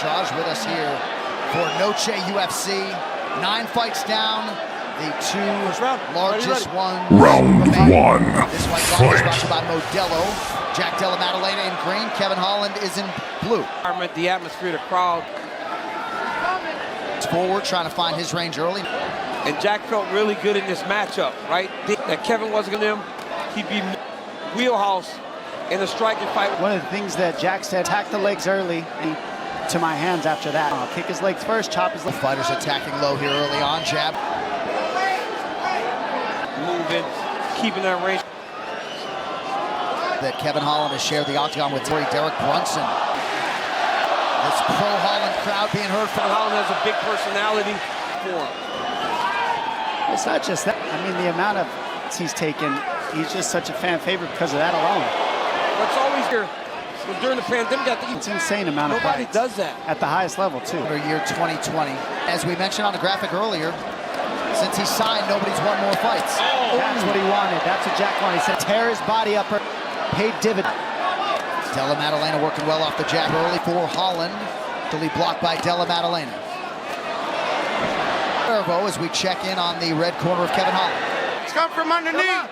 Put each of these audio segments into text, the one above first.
Raj with us here for Noche UFC. 9 fights down. The two largest ones. Round one. This fight is brought to you by Modelo. Jack Della Maddalena in green. Kevin Holland is in blue. The atmosphere, the crowd. He's forward, trying to find his range early. And Jack felt really good in this matchup, right? That Kevin wasn't going to he'd be wheelhouse in a striking fight. One of the things that Jack said, attack the legs early. To my hands after that. I'll kick his legs first, chop his legs. Fighters attacking low here early on. Jab. Moving, keeping that range. That Kevin Holland has shared the octagon with Derek Brunson. This pro-Holland crowd being heard from. Holland has a big personality for him. It's not just that. I mean, the amount of he's taken, he's just such a fan favorite because of that alone. What's always here, during the pandemic, it's an insane amount of nobody fights. does that. At the highest level, too. For year 2020. As we mentioned on the graphic earlier, since he signed, nobody's won more fights. That's what he wanted. That's what Jack wanted. He said, tear his body up, paid dividend. Della Maddalena working well off the jab early for Holland, till he blocked by Della Maddalena. As we check in on the red corner of Kevin Holland. It's come from underneath.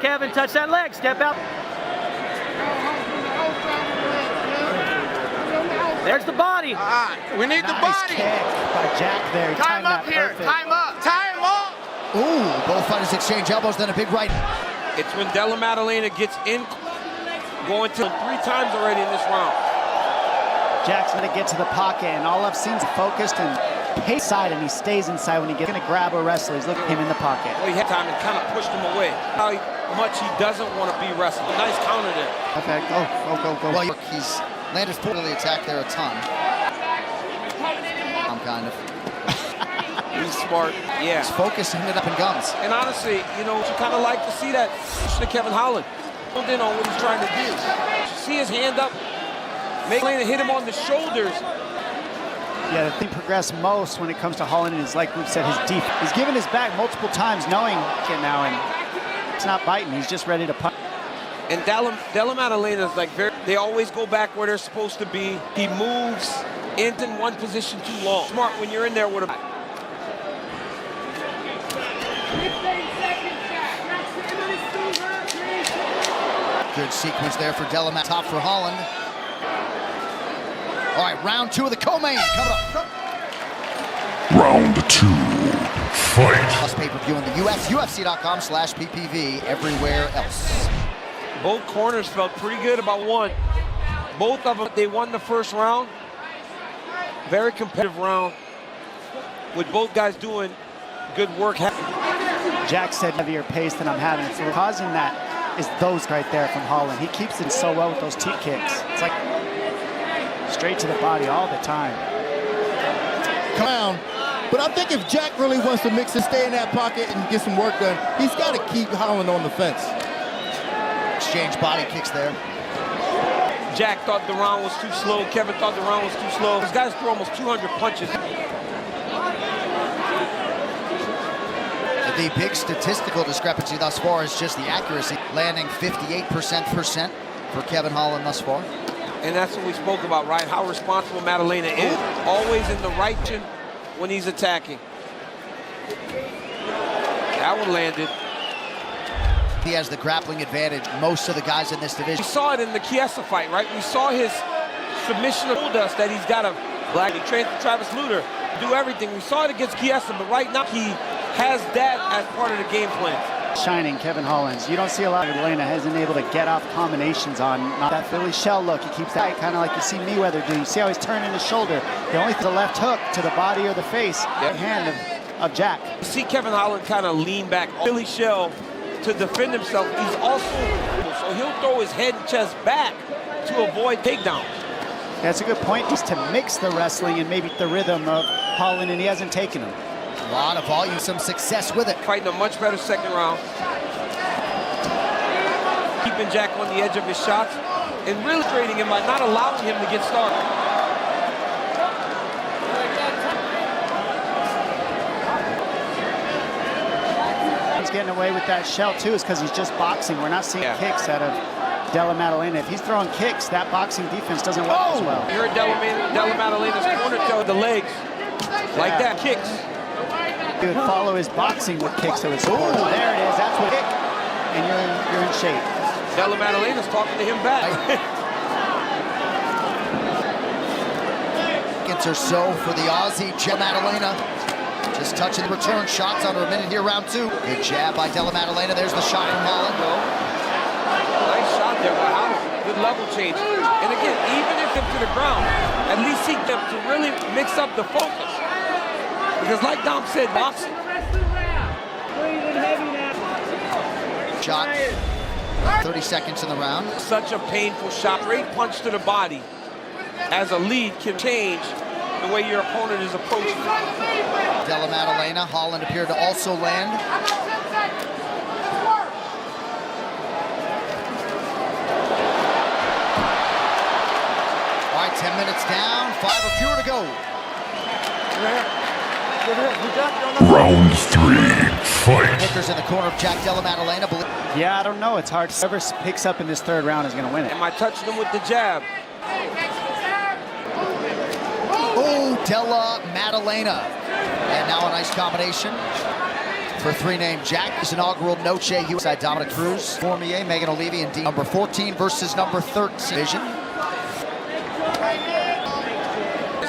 Kevin, touch that leg, step out. There's the body. We need the Nice body. kick by Jack there. He Time timed up that here. perfect. Time up. Time up. Ooh, both fighters exchange elbows, then a big right. It's when Della Maddalena gets in, going to 3 times already in this round. Jack's going to get to the pocket, and all I've seen is focused and pace side, and he stays inside when he gets going to grab a wrestler. He's looking at him in the pocket. Well, he had time and kind of pushed him away. How much he doesn't want to be wrestled. Nice counter there. Okay, go. Well, he's landed fully attack there a ton. I'm kind of. He's smart. Yeah. His focus ended up in guns. And honestly, you know, you kind of like to see that to Kevin Holland. Honed in on what he's trying to do. You see his hand up, make Lena hit him on the shoulders. Yeah, the thing progressed most when it comes to Holland is, like we've said, his deep. He's given his back multiple times, knowing it now, and it's not biting. He's just ready to punch. And Della Maddalena is like they always go back where they're supposed to be. He moves into one position too long. Smart when you're in there with a. Good sequence there for Della Maddalena. Top for Holland. All right, round 2 of the co-main coming up. Round 2. Fight. Plus pay-per-view on the US, UFC.com/PPV, everywhere else. Both corners felt pretty good about one. Both of them, they won the first round. Very competitive round with both guys doing good work. Jack said heavier pace than I'm having. So causing that is those right there from Holland. He keeps it so well with those T kicks. It's like straight to the body all the time. Come on. But I think if Jack really wants to mix and stay in that pocket and get some work done, he's got to keep Holland on the fence. Exchange body kicks there. Jack thought the round was too slow. Kevin thought the round was too slow. These guys threw almost 200 punches. The big statistical discrepancy thus far is just the accuracy, landing 58% for Kevin Holland thus far. And that's what we spoke about, right? How responsible Maddalena is. Always in the right chin when he's attacking. That one landed. He has the grappling advantage. Most of the guys in this division. We saw it in the Chiesa fight, right? We saw his submission told us that he's got a black. He trained for Travis Lutter, do everything. We saw it against Chiesa, but right now he has that as part of the game plan. Shining Kevin Holland. You don't see a lot of Maddalena hasn't able to get off combinations on that Philly shell look. He keeps that kind of like you see Mayweather do. You see how he's turning his shoulder. The only the left hook to the body or the face, the hand of Jack. You see Kevin Holland kind of lean back. Philly shell to defend himself. He's also, so he'll throw his head and chest back to avoid takedowns. That's a good point. Just to mix the wrestling and maybe the rhythm of Holland, and he hasn't taken him. A lot of volume, some success with it. Fighting a much better second round. Keeping Jack on the edge of his shots and really frustrating him by not allowing him to get started. He's getting away with that shell too is because he's just boxing. We're not seeing kicks out of Della Maddalena. If he's throwing kicks, that boxing defense doesn't work as well. You heard Della Maddalena's corner tell the legs. Like that, kicks. He would follow his boxing with kicks to his support. There it is, that's what kick. And you're in shape. Della Maddalena's talking to him back. Or so for the Aussie, Della Maddalena. Just touching the return shots under a minute here, round two. Good jab by Della Maddalena. There's the shot from Holland. Nice shot there by Holland. Good level change. And again, even if him to the ground, at least he them to really mix up the focus. Because like Dom said, boxing. Shot. 30 seconds in the round. Such a painful shot. Great punch to the body. As a lead can change the way your opponent is approaching. Della Maddalena. Holland appeared to also land. All right, 10 minutes down, 5 or fewer to go. Round 3, fight. Kickers in the corner of Jack Della Maddalena. Yeah, I don't know. It's hard. Whoever picks up in this third round is going to win it. Am I touching him with the jab? Oh, Della Maddalena. And now a nice combination for three-name Jack. His inaugural Noche USA Dominic Cruz, Cormier, Megan O'Leary, and D. Number 14 versus number 13. Vision.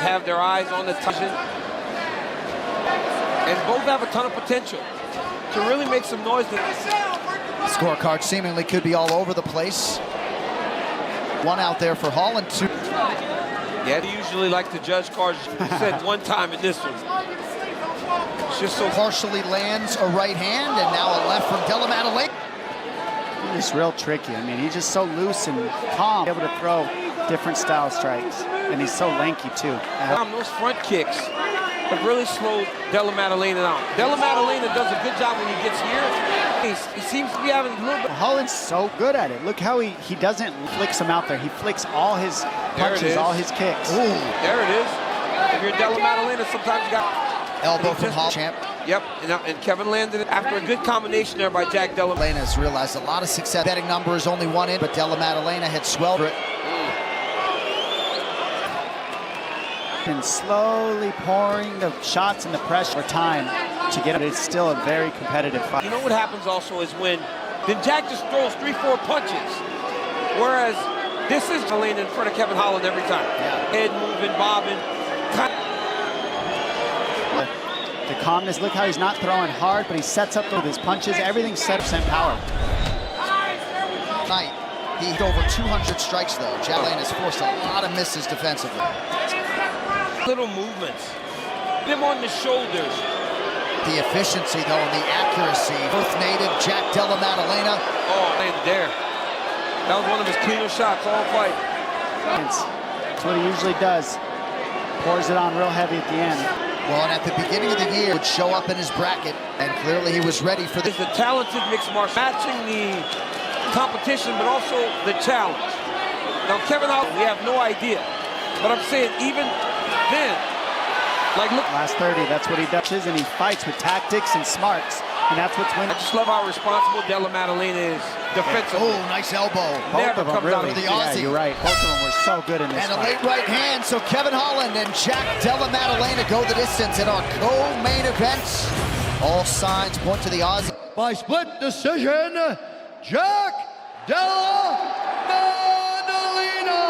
Have their eyes on the touching. And both have a ton of potential to really make some noise. Scorecard seemingly could be all over the place. One out there for Holland, two. Yeah, they usually like to judge cards. Said one time in this one. It's just so partially lands a right hand, and now a left from Della Maddalena. He's real tricky. I mean, he's just so loose and calm, able to throw different style strikes, and he's so lanky too. Those front kicks have really slowed Della Maddalena down. Della Maddalena does a good job when he gets here. He seems to be having a little bit. Holland's so good at it. Look how he doesn't flicks them out there. He flicks all his punches, all his kicks. Ooh, there it is. If you're Della Maddalena, sometimes you got elbow from Holland. Champ. Yep, and Kevin landed it after a good combination there by Jack Della Maddalena. Has realized a lot of success. Betting number is only one in, but Della Maddalena had swelled it. And slowly pouring the shots and the pressure for time to get it. It's still a very competitive fight. You know what happens also is when Jack just throws 3-4 punches, whereas this is laying in front of Kevin Holland every time. Yeah. Head moving, bobbing. The calmness, look how he's not throwing hard, but he sets up with his punches. Everything's set up, sent power. Tonight, he hit over 200 strikes though. Jack has forced a lot of misses defensively. Little movements. Them on the shoulders. The efficiency though and the accuracy. Both native Jack Della Maddalena. Oh, man, there. That was one of his cleaner shots all fight. That's what he usually does. Pours it on real heavy at the end. Well, and at the beginning of the year, would show up in his bracket, and clearly he was ready for this. It's a talented mixed martial, matching the competition, but also the challenge. Now, Kevin Holland, we have no idea, but I'm saying even then, like look. Last 30, that's what he does, and he fights with tactics and smarts, and that's what's winning. I just love how responsible Della Maddalena is defensively. Oh, nice elbow. Both of them really. The Aussie. Yeah, you're right. Both of them were so good in this And a fight. late right hand, so Kevin Holland and Jack Della Maddalena go the distance in our co-main event. All signs point to the Aussie. By split decision, Jack Della Maddalena.